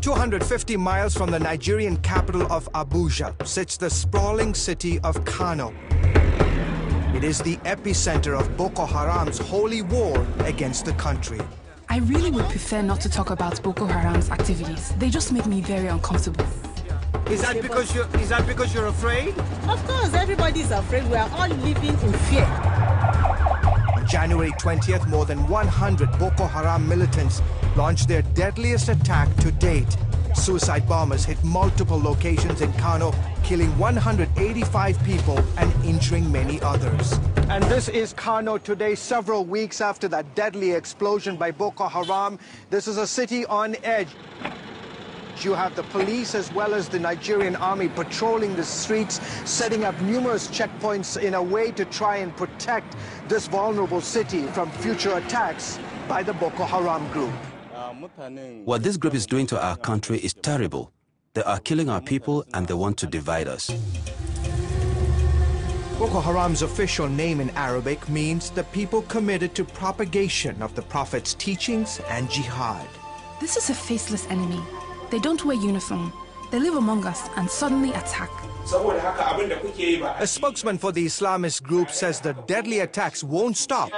250 miles from the Nigerian capital of Abuja sits the sprawling city of Kano. It is the epicenter of Boko Haram's holy war against the country. I really would prefer not to talk about Boko Haram's activities. They just make me very uncomfortable. Is that because you're afraid? Of course, everybody's afraid. We are all living in fear. On January 20th, more than 100 Boko Haram militants launched their deadliest attack to date. Suicide bombers hit multiple locations in Kano, killing 185 people and injuring many others. And this is Kano today, several weeks after that deadly explosion by Boko Haram. This is a city on edge. You have the police as well as the Nigerian army patrolling the streets, setting up numerous checkpoints in a way to try and protect this vulnerable city from future attacks by the Boko Haram group. What this group is doing to our country is terrible. They are killing our people and they want to divide us. Boko Haram's official name in Arabic means the people committed to propagation of the Prophet's teachings and jihad. This is a faceless enemy. They don't wear uniform. They live among us and suddenly attack. A spokesman for the Islamist group says the deadly attacks won't stop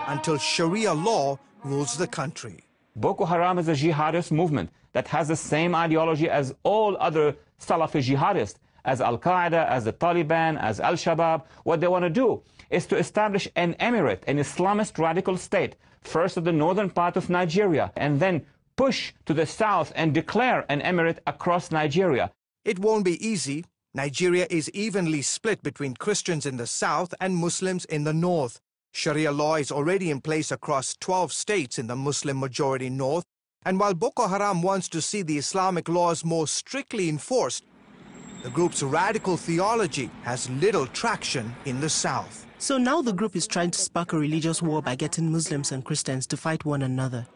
until Sharia law rules the country. Boko Haram is a jihadist movement that has the same ideology as all other Salafi jihadists, as Al-Qaeda, as the Taliban, as Al-Shabaab. What they want to do is to establish an emirate, an Islamist radical state, first at the northern part of Nigeria, and then push to the south and declare an emirate across Nigeria. It won't be easy. Nigeria is evenly split between Christians in the south and Muslims in the north. Sharia law is already in place across 12 states in the Muslim-majority north. And while Boko Haram wants to see the Islamic laws more strictly enforced, the group's radical theology has little traction in the south. So now the group is trying to spark a religious war by getting Muslims and Christians to fight one another.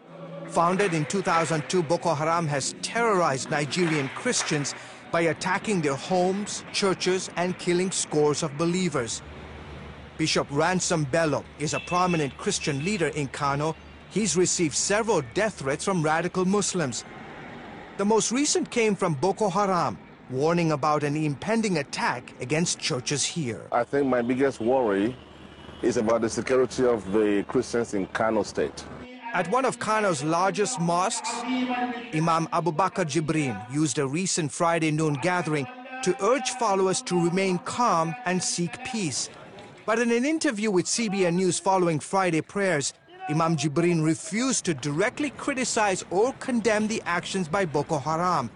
Founded in 2002, Boko Haram has terrorized Nigerian Christians by attacking their homes, churches, and killing scores of believers. Bishop Ransom Bello is a prominent Christian leader in Kano. He's received several death threats from radical Muslims. The most recent came from Boko Haram, warning about an impending attack against churches here. I think my biggest worry is about the security of the Christians in Kano State. At one of Kano's largest mosques, Imam Abubakar Jibrin used a recent Friday noon gathering to urge followers to remain calm and seek peace. But in an interview with CBN News following Friday prayers, Imam Jibrin refused to directly criticize or condemn the actions by Boko Haram.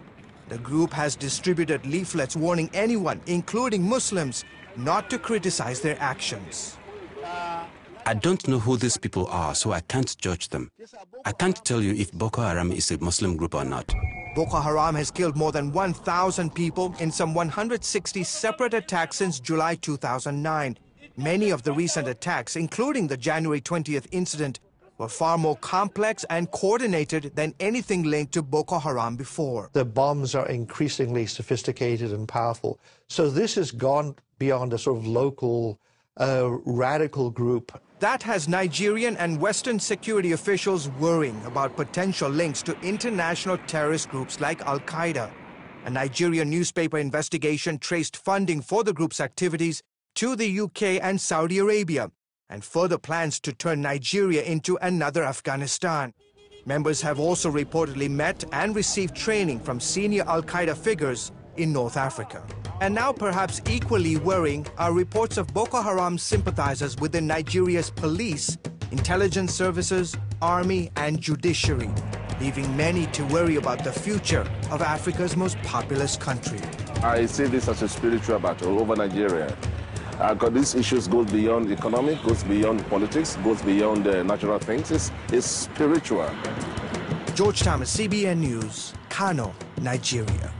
The group has distributed leaflets warning anyone, including Muslims, not to criticize their actions. I don't know who these people are, so I can't judge them. I can't tell you if Boko Haram is a Muslim group or not. Boko Haram has killed more than 1,000 people in some 160 separate attacks since July 2009. Many of the recent attacks, including the January 20th incident, were far more complex and coordinated than anything linked to Boko Haram before. The bombs are increasingly sophisticated and powerful. So this has gone beyond a sort of local radical group. That has Nigerian and Western security officials worrying about potential links to international terrorist groups like Al-Qaeda. A Nigerian newspaper investigation traced funding for the group's activities to the UK and Saudi Arabia, and further plans to turn Nigeria into another Afghanistan. Members have also reportedly met and received training from senior Al-Qaeda figures in North Africa. And now perhaps equally worrying are reports of Boko Haram sympathizers within Nigeria's police, intelligence services, army and judiciary, leaving many to worry about the future of Africa's most populous country. I see this as a spiritual battle over Nigeria. Because these issues go beyond economic, goes beyond politics, goes beyond natural things. It's spiritual. George Thomas, CBN News, Kano, Nigeria.